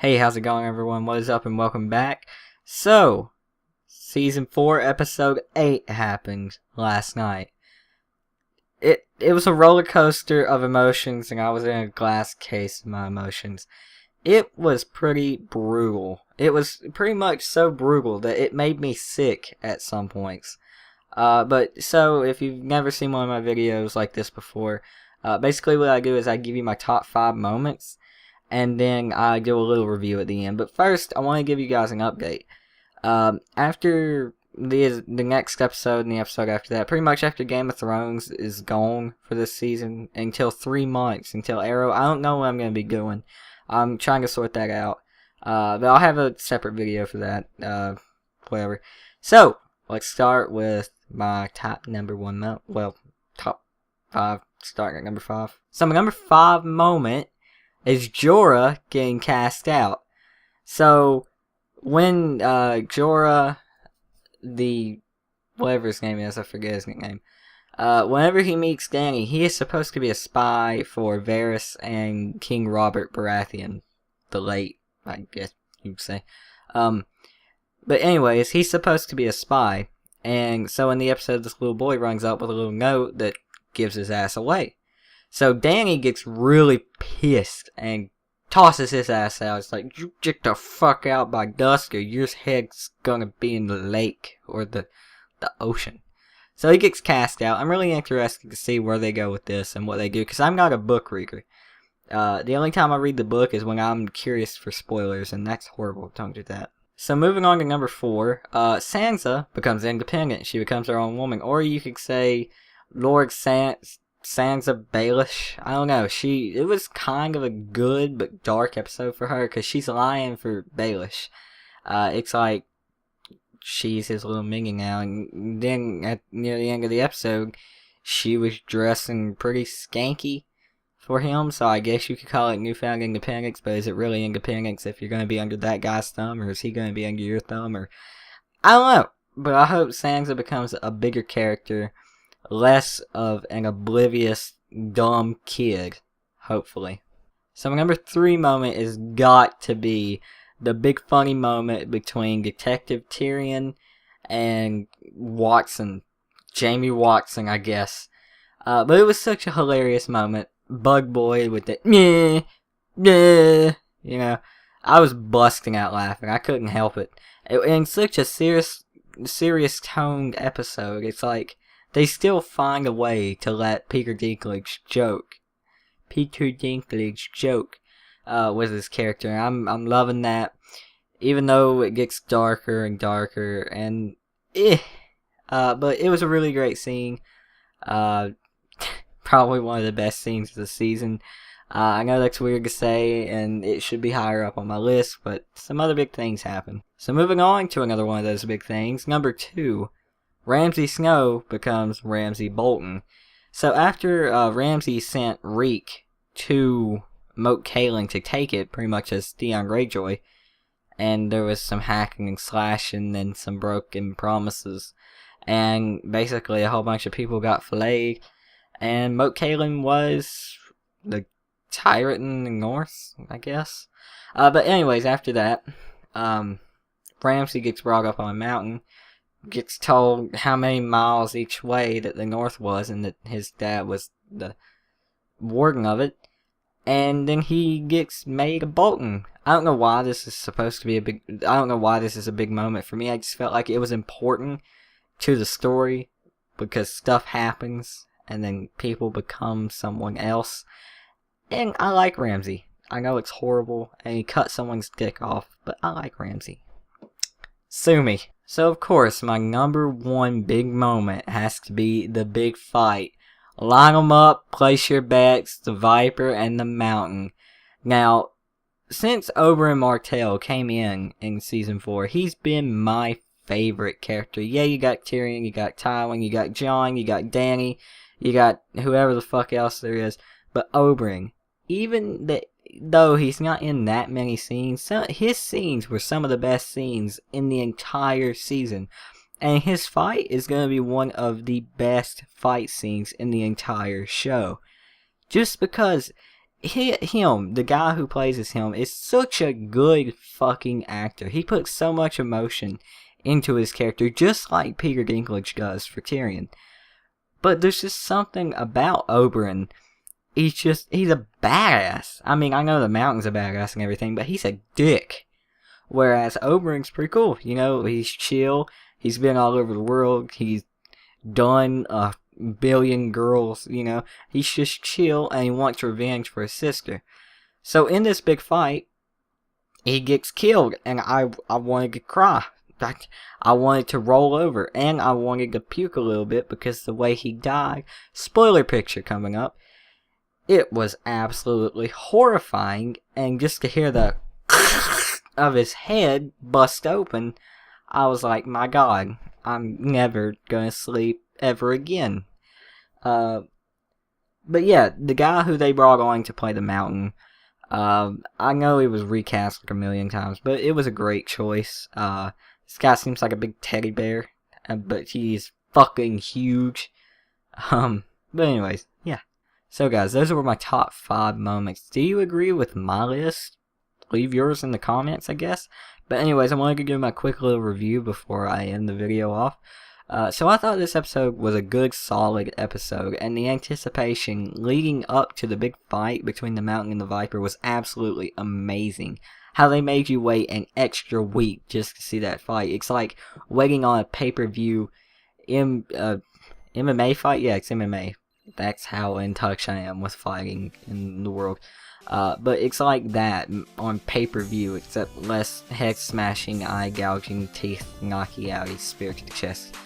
Hey, how's it going, everyone? What is up, and welcome back. So, Season 4, Episode 8 happened last night. It was a roller coaster of emotions, and I was in a glass case of my emotions. It was pretty brutal. It was pretty much so brutal that it made me sick at some points. So if you've never seen one of my videos like this before, basically what I do is I give you my top 5 moments, and then I do a little review at the end. But first, I want to give you guys an update. After the next episode and the episode after that, pretty much after Game of Thrones is gone for this season, until 3 months, until Arrow, I don't know what I'm going to be doing. I'm trying to sort that out. But I'll have a separate video for that. Whatever. So, let's start with my top number 1 moment. Well, top 5, starting at number 5. So, my number 5 moment is Jorah getting cast out. So, when Jorah, whatever his name is, I forget his name. Whenever he meets Dany, he is supposed to be a spy for Varys and King Robert Baratheon, the late, I guess you'd say. But anyways, he's supposed to be a spy, and so in the episode, this little boy runs up with a little note that gives his ass away. So Dany gets really pissed and tosses his ass out. It's like, you get the fuck out by dusk or your head's gonna be in the lake or the ocean. So he gets cast out. I'm really interested to see where they go with this and what they do, because I'm not a book reader. The only time I read the book is when I'm curious for spoilers, and that's horrible. Don't do that. So moving on to number 4, Sansa becomes independent. She becomes her own woman. Or you could say Lord Sansa Baelish. I don't know. It was kind of a good but dark episode for her, because she's lying for Baelish. It's like she's his little minion now, and then near the end of the episode, she was dressing pretty skanky for him, so I guess you could call it newfound independence, but is it really independence if you're going to be under that guy's thumb, or is he going to be under your thumb, or I don't know, but I hope Sansa becomes a bigger character, less of an oblivious, dumb kid, hopefully. So my number 3 moment is got to be the big funny moment between Detective Tyrion and Watson. Jamie Watson, I guess. But it was such a hilarious moment. Bug Boy with the meh, meh, you know. I was busting out laughing. I couldn't help it. In such a serious toned episode, it's like they still find a way to let Peter Dinklage joke with his character. I'm loving that, even though it gets darker and darker, and but it was a really great scene. Probably one of the best scenes of the season. I know that's weird to say, and it should be higher up on my list, but some other big things happen. So moving on to another one of those big things, number 2, Ramsay Snow becomes Ramsay Bolton. So after Ramsay sent Reek to Moat Cailin to take it, pretty much as Theon Greyjoy, and there was some hacking and slashing and some broken promises, and basically a whole bunch of people got filleted, and Moat Cailin was the tyrant in the north, I guess. But anyways, after that, Ramsay gets brought up on a mountain, gets told how many miles each way that the north was, and that his dad was the warden of it, and then he gets made a Bolton. I don't know why this is supposed to be I don't know why this is a big moment for me. I just felt like it was important to the story, because stuff happens, and then people become someone else. And I like Ramsay. I know it's horrible, and he cut someone's dick off, but I like Ramsay. Sue me. So of course, my number 1 big moment has to be the big fight. Line them up, place your bets, the Viper and the Mountain. Now, since Oberyn Martell came in Season 4, he's been my favorite character. Yeah, you got Tyrion, you got Tywin, you got Jon, you got Dany, you got whoever the fuck else there is. But Oberyn, even though he's not in that many scenes, his scenes were some of the best scenes in the entire season. And his fight is going to be one of the best fight scenes in the entire show. Just because him, the guy who plays as him, is such a good fucking actor. He puts so much emotion into his character, just like Peter Dinklage does for Tyrion. But there's just something about Oberyn. He's a badass. I mean, I know the Mountain's a badass and everything, but he's a dick. Whereas Oberyn's pretty cool. You know, he's chill. He's been all over the world. He's done a billion girls, you know. He's just chill and he wants revenge for his sister. So in this big fight, he gets killed and I wanted to cry. I wanted to roll over and I wanted to puke a little bit because the way he died, spoiler picture coming up, it was absolutely horrifying, and just to hear the of his head bust open, I was like, my god, I'm never gonna sleep ever again. But yeah, the guy who they brought on to play the Mountain, I know he was recast like a million times, but it was a great choice. This guy seems like a big teddy bear, but he's fucking huge. But anyways, yeah. So guys, those were my top 5 moments. Do you agree with my list? Leave yours in the comments, I guess. But anyways, I wanted to give my quick little review before I end the video off. So I thought this episode was a good, solid episode, and the anticipation leading up to the big fight between the Mountain and the Viper was absolutely amazing. How they made you wait an extra week just to see that fight. It's like waiting on a pay-per-view MMA fight. Yeah, it's MMA. That's how in touch I am with fighting in the world. But it's like that on pay-per-view, except less head smashing, eye gouging, teeth knocking out, spear to the chest.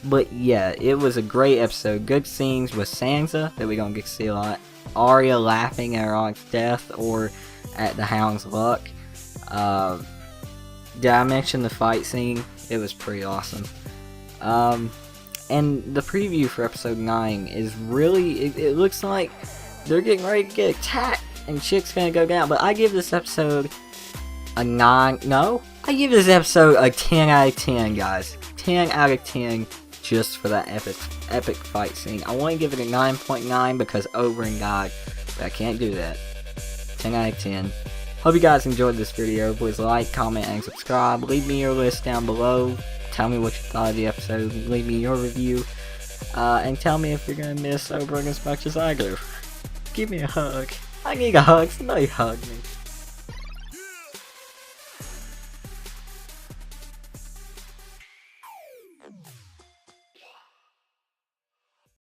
But yeah, it was a great episode. Good scenes with Sansa that we're gonna get to see a lot. Arya laughing at her aunt's death or at the Hound's luck. Did I mention the fight scene? It was pretty awesome. And the preview for episode 9 is really, it looks like they're getting ready to get attacked and shit's gonna go down. But I give this episode a 9, no? I give this episode a 10 out of 10, guys. 10 out of 10 just for that epic fight scene. I want to give it a 9.9 because Oberyn died, but I can't do that. 10 out of 10. Hope you guys enjoyed this video. Please like, comment, and subscribe. Leave me your list down below. Tell me what you thought of the episode. Leave me your review. And tell me if you're going to miss Oberyn as much as I do. Give me a hug. I need a hug. Somebody hug me.